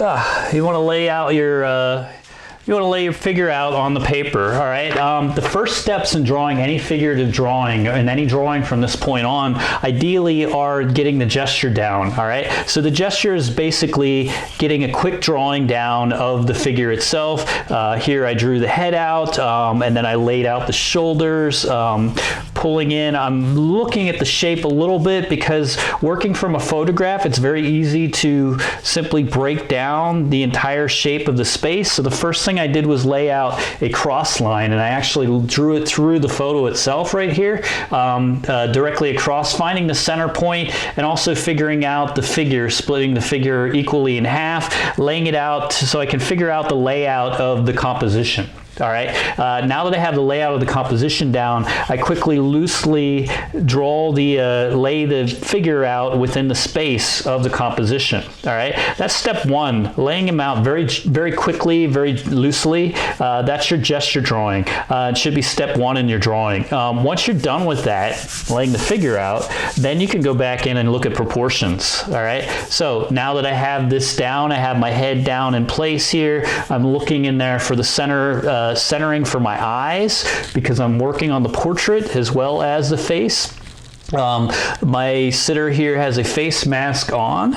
you want to lay out your figure out on the paper, all right? The first steps in drawing any figurative drawing and any drawing from this point on ideally are getting the gesture down, all right? So the gesture is basically getting a quick drawing down of the figure itself. Here I drew the head out, and then I laid out the shoulders, pulling in. I'm looking at the shape a little bit because working from a photograph, it's very easy to simply break down the entire shape of the space. So the first thing I did was lay out a cross line, and I actually drew it through the photo itself right here, directly across, finding the center point and also figuring out the figure, splitting the figure equally in half, laying it out so I can figure out the layout of the composition. All right, now that I have the layout of the composition down, I quickly loosely draw lay the figure out within the space of the composition. All right, that's step one, laying them out very, very quickly, very loosely. That's your gesture drawing. It should be step one in your drawing. Once you're done with that, laying the figure out, then you can go back in and look at proportions. All right, so now that I have this down, I have my head down in place here. I'm looking in there for the centering for my eyes because I'm working on the portrait as well as the face. My sitter here has a face mask on,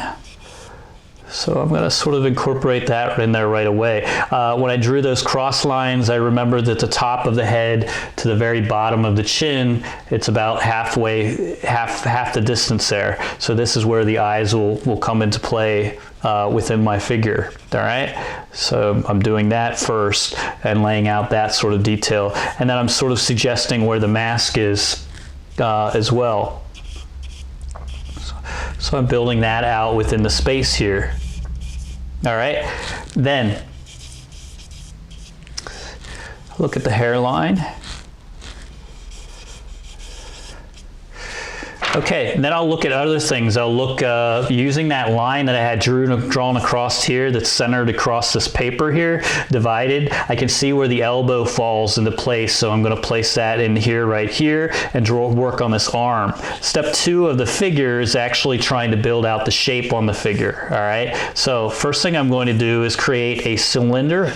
so I'm going to sort of incorporate that in there right away. When I drew those cross lines, I remembered that the top of the head to the very bottom of the chin, it's about half the distance there. So this is where the eyes will come into play within my figure. All right, so I'm doing that first and laying out that sort of detail, and then I'm sort of suggesting where the mask is as well. So I'm building that out within the space here. All right, then look at the hairline. Okay, and then I'll look at other things. I'll look using that line that I had drawn across here that's centered across this paper here, divided. I can see where the elbow falls into place, so I'm going to place that in here, right here, and work on this arm. Step two of the figure is actually trying to build out the shape on the figure, all right? So first thing I'm going to do is create a cylinder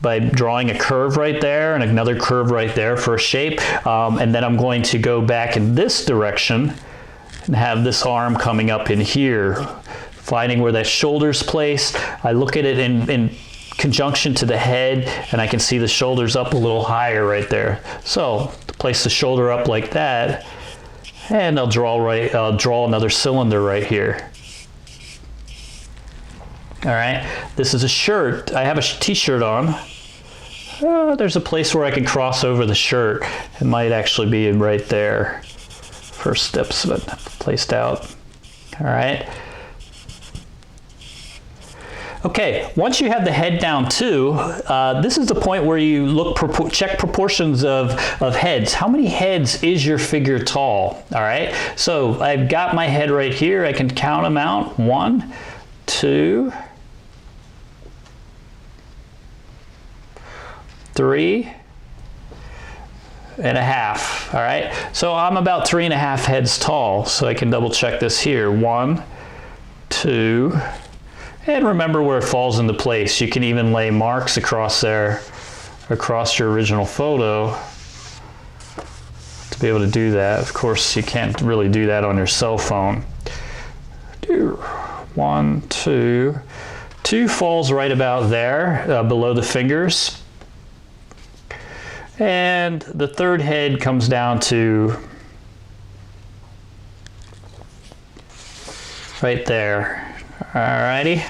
by drawing a curve right there and another curve right there for a shape. And then I'm going to go back in this direction and have this arm coming up in here, finding where that shoulder's placed. I look at it in conjunction to the head, and I can see the shoulders up a little higher right there. So to place the shoulder up like that, and I'll draw another cylinder right here. All right, this is a shirt. I have a t-shirt on. There's a place where I can cross over the shirt. It might actually be right there. First steps placed out. All right. Okay, once you have the head down too, this is the point where you check proportions of heads. How many heads is your figure tall? All right, so I've got my head right here. I can count them out. 1, 2, 3.5. All right, so I'm about 3.5 heads tall, so I can double check this here. 1, 2, and remember where it falls into place. You can even lay marks across there, across your original photo, to be able to do that. Of course, you can't really do that on your cell phone. 1, 2. 2 falls right about there, below the fingers. And the third head comes down to right there. Alrighty,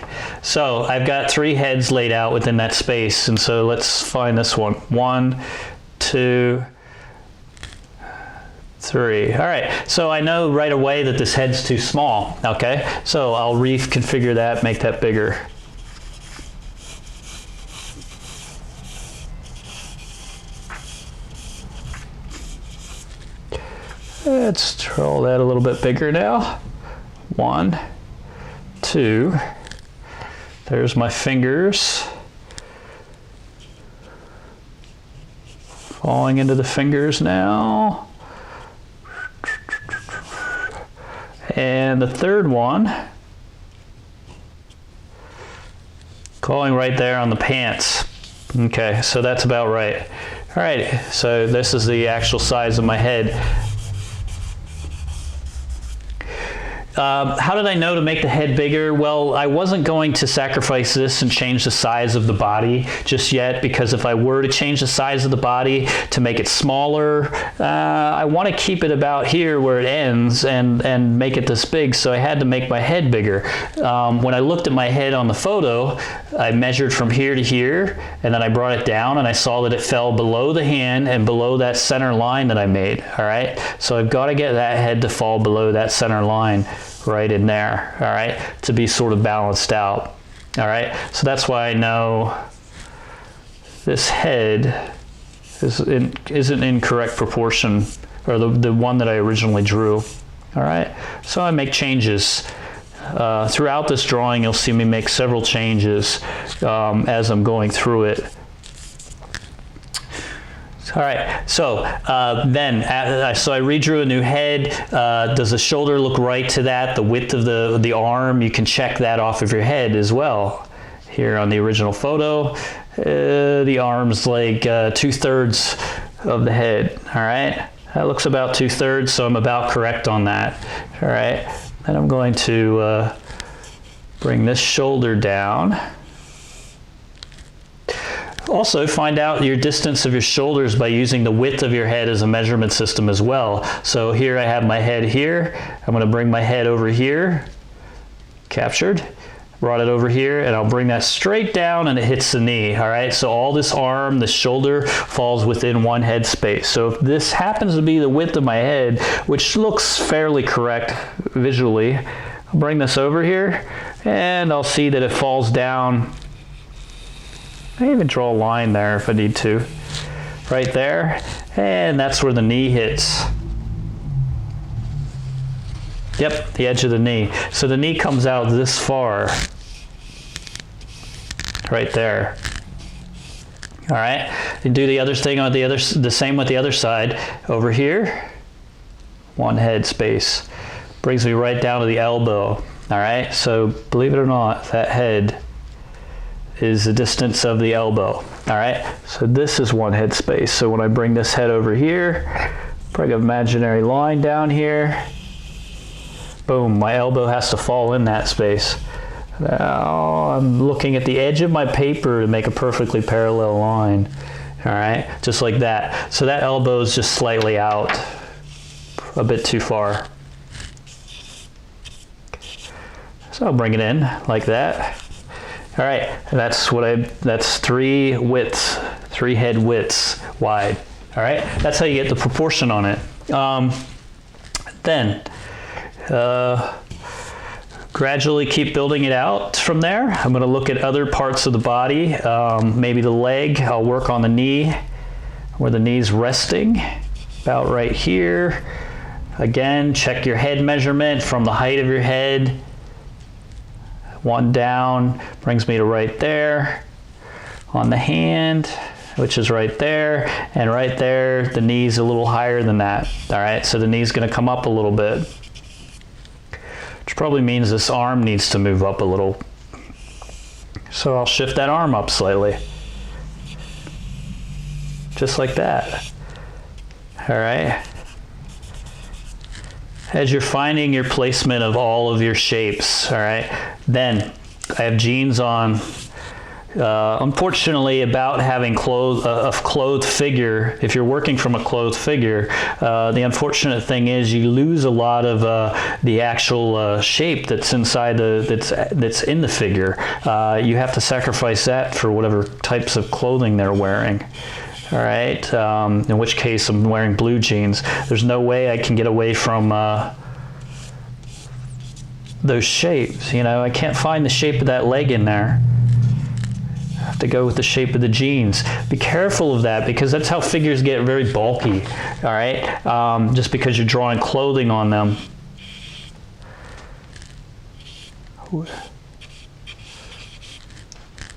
so I've got 3 heads laid out within that space, and so let's find this one. 1, 2, 3. All right, so I know right away that this head's too small, okay? So I'll reconfigure that, make that bigger. Let's draw that a little bit bigger now. 1, 2. There's my fingers. Falling into the fingers now. And the third one Going right there on the pants. Okay, so that's about right. All right, so this is the actual size of my head. How did I know to make the head bigger? Well, I wasn't going to sacrifice this and change the size of the body just yet, because if I were to change the size of the body to make it smaller, I want to keep it about here where it ends and make it this big, so I had to make my head bigger. When I looked at my head on the photo, I measured from here to here, and then I brought it down, and I saw that it fell below the hand and below that center line that I made, all right? So I've got to get that head to fall below that center line right in there, all right, to be sort of balanced out, all right? So that's why I know this head isn't in correct proportion, or the one that I originally drew, all right? So I make changes. Throughout this drawing, you'll see me make several changes as I'm going through it. All right, so so I redrew a new head. Does the shoulder look right to that? The width of the arm, you can check that off of your head as well. Here on the original photo, the arm's like 2/3 of the head, all right? That looks about 2/3, so I'm about correct on that, all right? Then I'm going to bring this shoulder down. Also, find out your distance of your shoulders by using the width of your head as a measurement system as well. So here I have my head here. I'm going to bring my head over here. Captured. Brought it over here, and I'll bring that straight down, and it hits the knee. All right, so all this arm, the shoulder, falls within one head space. So if this happens to be the width of my head, which looks fairly correct visually, I'll bring this over here, and I'll see that it falls down. I even draw a line there if I need to, right there, and that's where the knee hits. Yep, the edge of the knee. So the knee comes out this far, right there. All right, you do the other thing on the same with the other side. Over here, one head space, brings me right down to the elbow. All right, so believe it or not, that head is the distance of the elbow. All right, so this is one head space. So when I bring this head over here, bring an imaginary line down here, boom, my elbow has to fall in that space. Now I'm looking at the edge of my paper to make a perfectly parallel line. All right, just like that. So that elbow is just slightly out, a bit too far. So I'll bring it in like that. All right, that's three head widths wide. All right, that's how you get the proportion on it. Then gradually keep building it out from there. I'm going to look at other parts of the body, maybe the leg. I'll work on the knee, where the knee's resting, about right here. Again, check your head measurement from the height of your head. One down brings me to right there. On the hand, which is right there, and right there, the knee's a little higher than that. All right, so the knee's going to come up a little bit, which probably means this arm needs to move up a little. So I'll shift that arm up slightly, just like that. All right. As you're finding your placement of all of your shapes, all right, then I have jeans on. Unfortunately, about having a clothed figure, if you're working from a clothed figure, the unfortunate thing is you lose a lot of the actual shape that's inside that's in the figure. You have to sacrifice that for whatever types of clothing they're wearing. All right, in which case I'm wearing blue jeans. There's no way I can get away from those shapes. You know, I can't find the shape of that leg in there. I have to go with the shape of the jeans. Be careful of that, because that's how figures get very bulky, all right? Just because you're drawing clothing on them.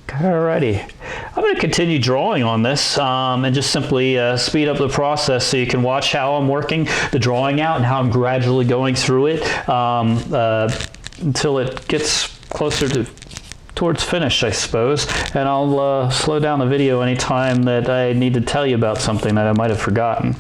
Alrighty. I'm going to continue drawing on this and just simply speed up the process so you can watch how I'm working the drawing out and how I'm gradually going through it until it gets closer to towards finish, I suppose. And I'll slow down the video anytime that I need to tell you about something that I might have forgotten.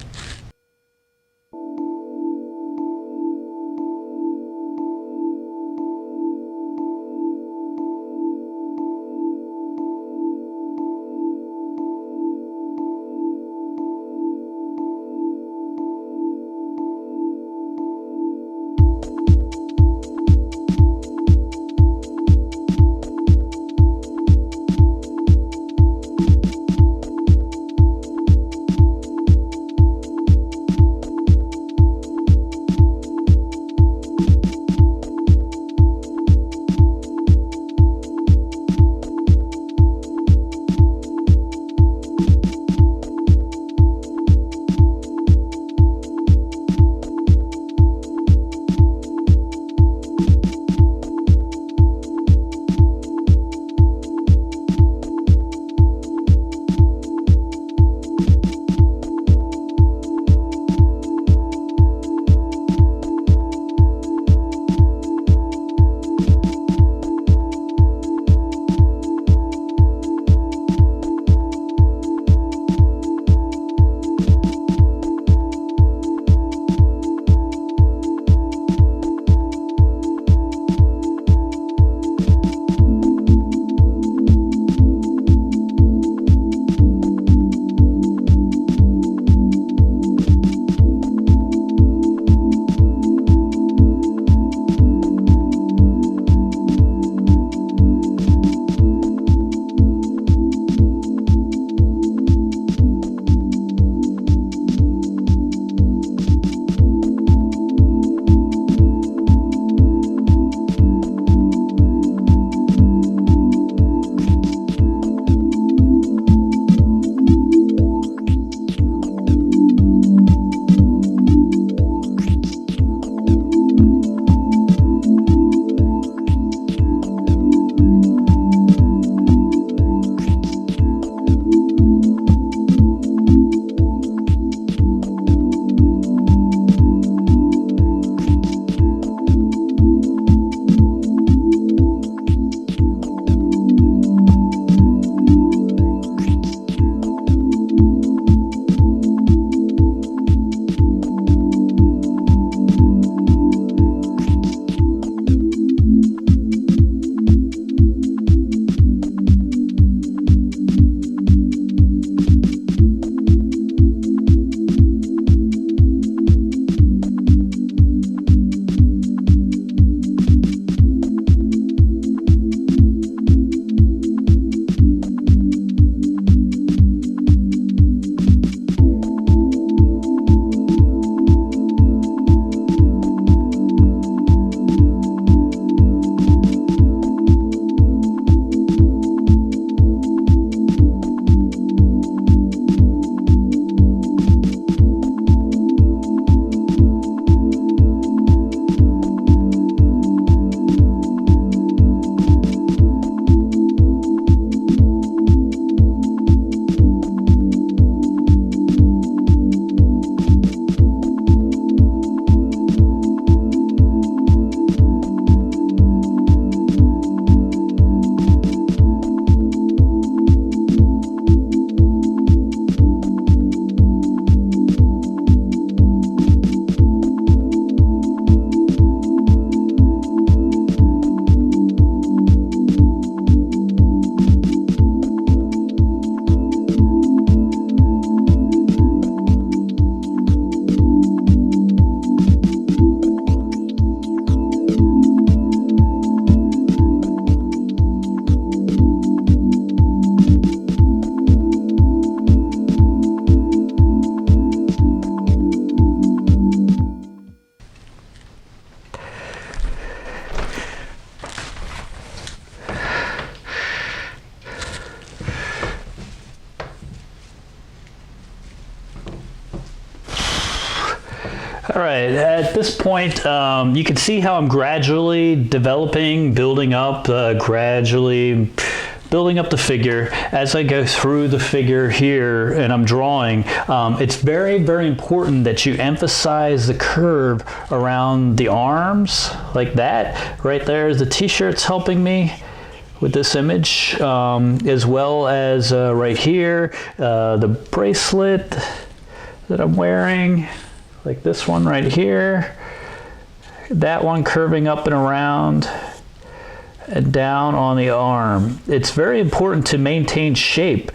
All right, at this point, you can see how I'm gradually developing, building up, gradually building up the figure. As I go through the figure here and I'm drawing, it's very, very important that you emphasize the curve around the arms, like that. Right there, the t-shirt's helping me with this image, as well as right here, the bracelet that I'm wearing, like this one right here, that one curving up and around and down on the arm. It's very important to maintain shape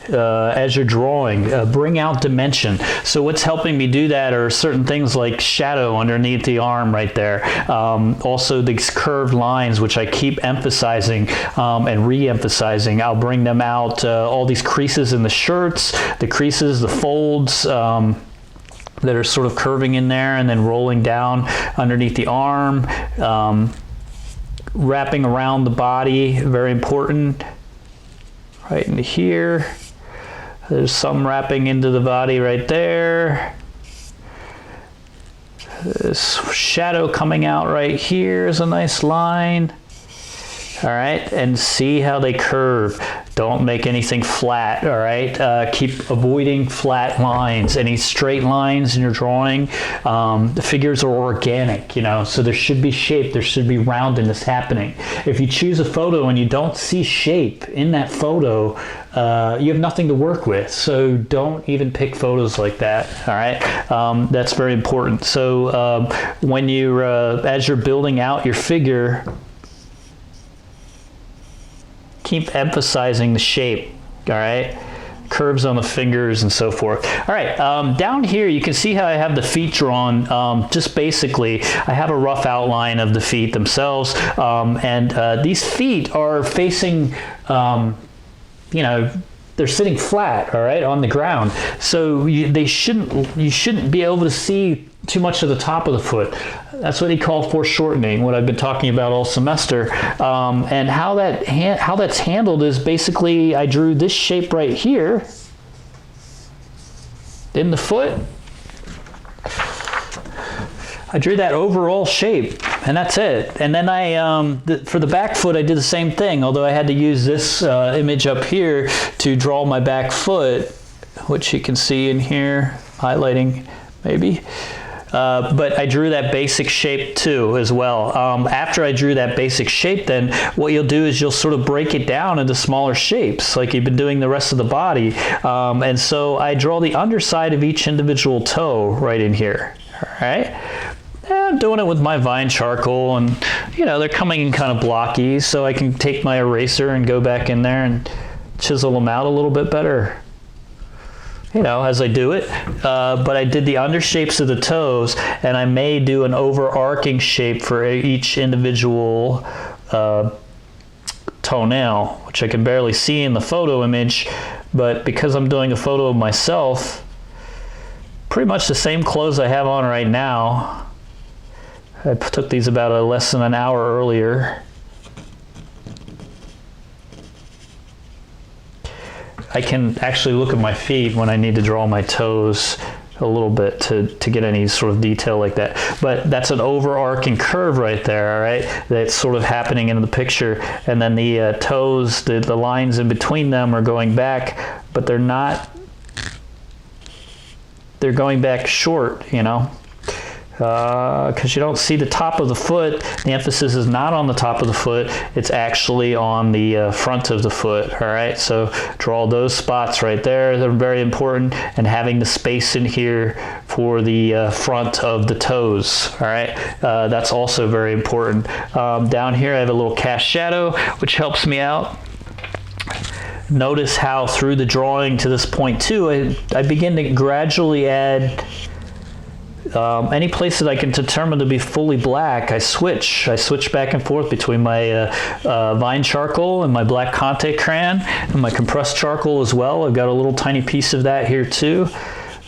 as you're drawing, bring out dimension. So what's helping me do that are certain things like shadow underneath the arm right there. Also these curved lines, which I keep emphasizing and re-emphasizing. I'll bring them out, all these creases in the shirts, the creases, the folds, that are sort of curving in there and then rolling down underneath the arm, wrapping around the body, very important, right into here. There's some wrapping into the body right there. This shadow coming out right here is a nice line. All right, and see how they curve. Don't make anything flat, all right? Keep avoiding flat lines. Any straight lines in your drawing, the figures are organic, you know, so there should be shape, there should be roundedness happening. If you choose a photo and you don't see shape in that photo, you have nothing to work with, so don't even pick photos like that, all right? That's very important. So when you're, as you're building out your figure, keep emphasizing the shape, all right? Curves on the fingers and so forth. All right, down here you can see how I have the feet drawn. Just basically, I have a rough outline of the feet themselves, and these feet are facing, you know, they're sitting flat, all right, on the ground. So you shouldn't be able to see too much of the top of the foot. That's what he called foreshortening, what I've been talking about all semester. And how that's handled is basically I drew this shape right here in the foot. I drew that overall shape, and that's it. And then for the back foot, I did the same thing, although I had to use this image up here to draw my back foot, which you can see in here, highlighting maybe. But I drew that basic shape too as well. After I drew that basic shape, then what you'll do is you'll sort of break it down into smaller shapes like you've been doing the rest of the body. And so I draw the underside of each individual toe right in here, all right? I'm doing it with my Vine charcoal, and you know, they're coming in kind of blocky, so I can take my eraser and go back in there and chisel them out a little bit better, you know, as I do it. But I did the under shapes of the toes, and I may do an overarching shape for each individual toenail, which I can barely see in the photo image, but because I'm doing a photo of myself, pretty much the same clothes I have on right now. I took these about less than an hour earlier. I can actually look at my feet when I need to draw my toes a little bit to get any sort of detail like that. But that's an overarching curve right there, all right? That's sort of happening in the picture. And then the toes, the lines in between them are going back, but they're not, they're going back short, you know? Because you don't see the top of the foot. The emphasis is not on the top of the foot, it's actually on the front of the foot, all right? So draw those spots right there, they're very important, and having the space in here for the front of the toes, all right? That's also very important. Down here I have a little cast shadow, which helps me out. Notice how through the drawing to this point too, I begin to gradually add any place that I can determine to be fully black, I switch back and forth between my Vine charcoal and my black Conte crayon and my compressed charcoal as well. I've got a little tiny piece of that here too.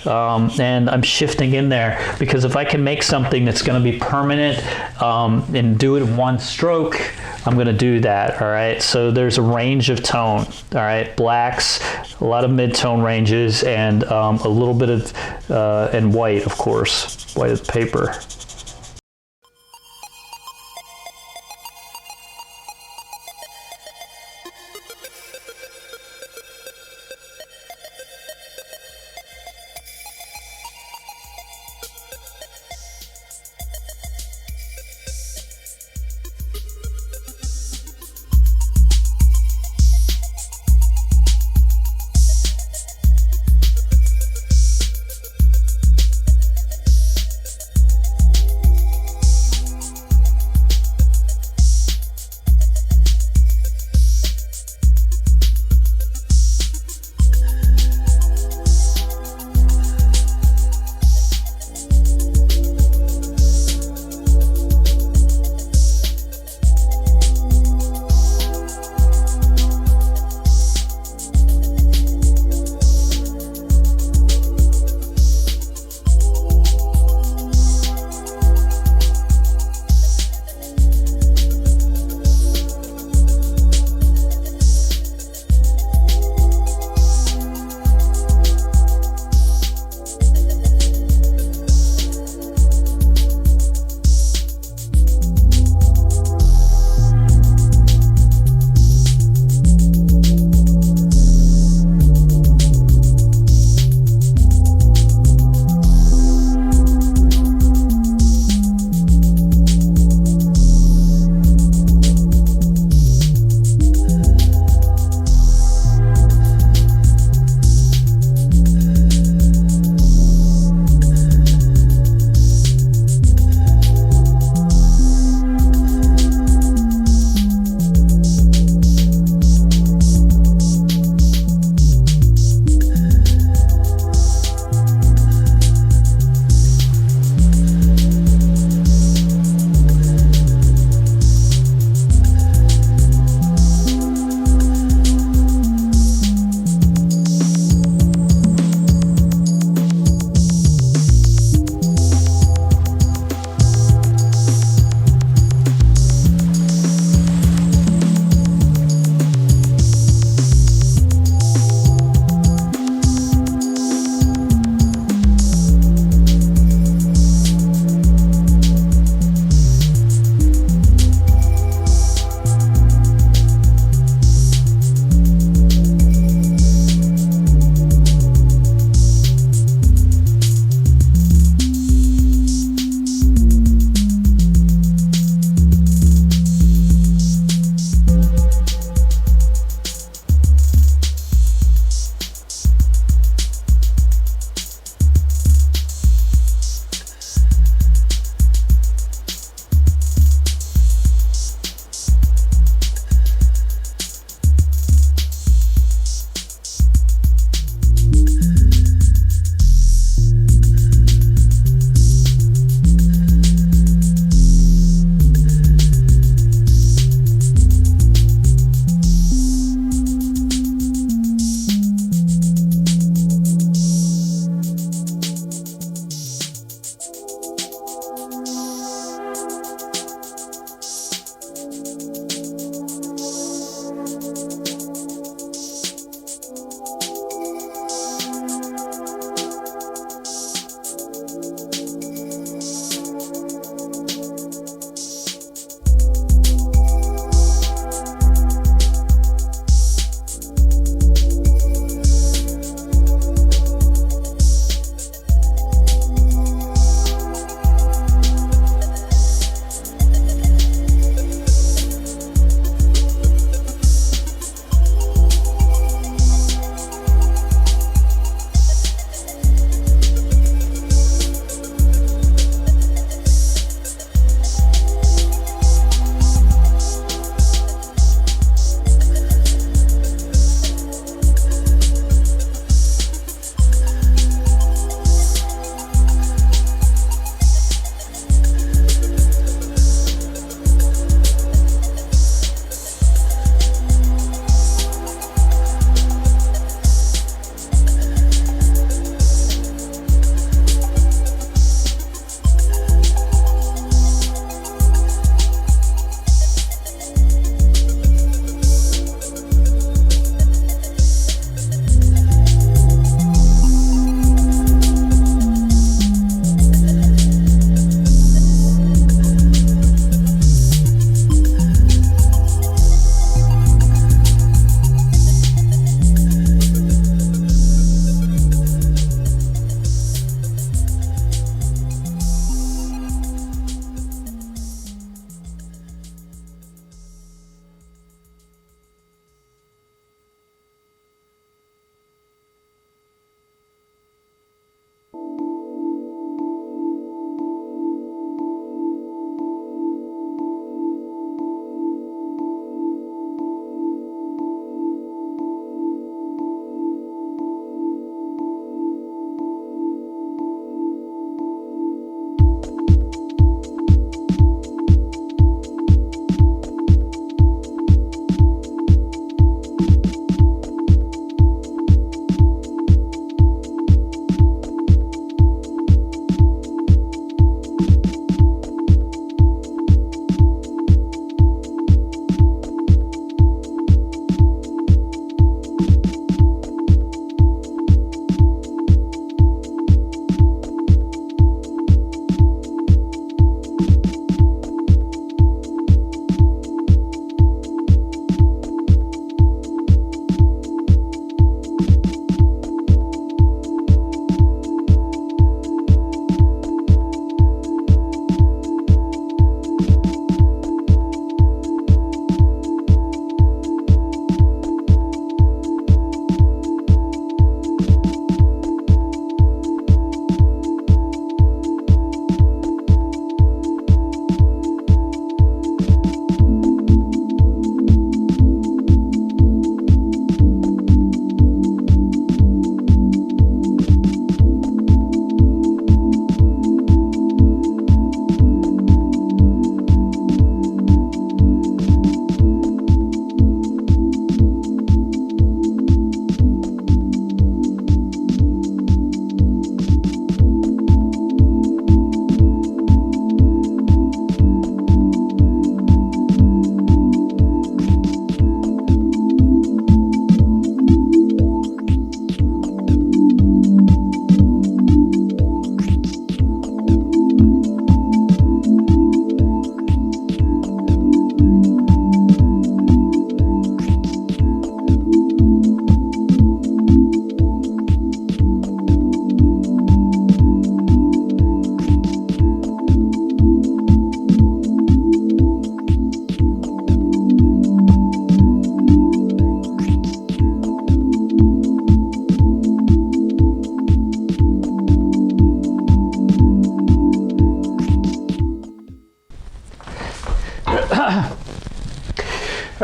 And I'm shifting in there because if I can make something that's going to be permanent and do it in one stroke, I'm going to do that, all right? So there's a range of tone, all right? Blacks, a lot of mid-tone ranges, and a little bit of, and white, of course, white of the paper.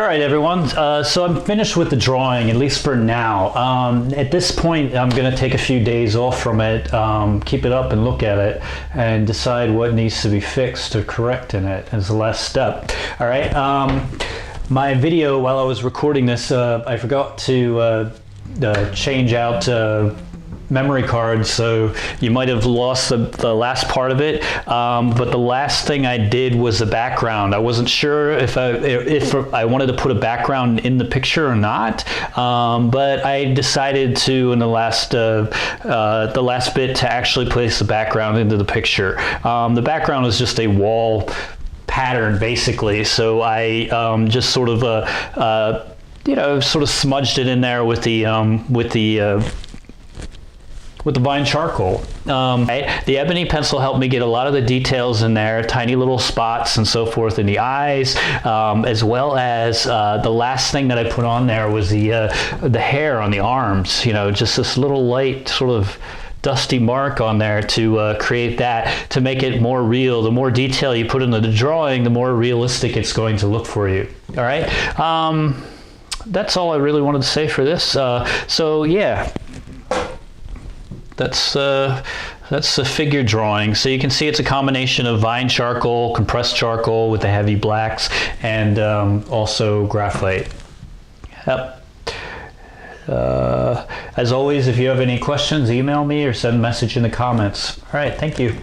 All right, everyone. So I'm finished with the drawing, at least for now. At this point, I'm going to take a few days off from it, keep it up and look at it, and decide what needs to be fixed or correct in it as the last step. All right. My video, while I was recording this, I forgot to change out memory cards, so you might have lost the last part of it, but the last thing I did was the background. I wasn't sure if I wanted to put a background in the picture or not, but I decided to, in the last bit, to actually place the background into the picture. The background is just a wall pattern, basically, so I just sort of sort of smudged it in there with the Vine charcoal. The ebony pencil helped me get a lot of the details in there, tiny little spots and so forth in the eyes, as well as the last thing that I put on there was the hair on the arms, just this little light sort of dusty mark on there to create that, to make it more real. The more detail you put into the drawing, the more realistic it's going to look for you. All right. That's all I really wanted to say for this. So yeah. That's the figure drawing. So you can see it's a combination of Vine charcoal, compressed charcoal with the heavy blacks, and also graphite. Yep. As always, if you have any questions, email me or send a message in the comments. All right, thank you.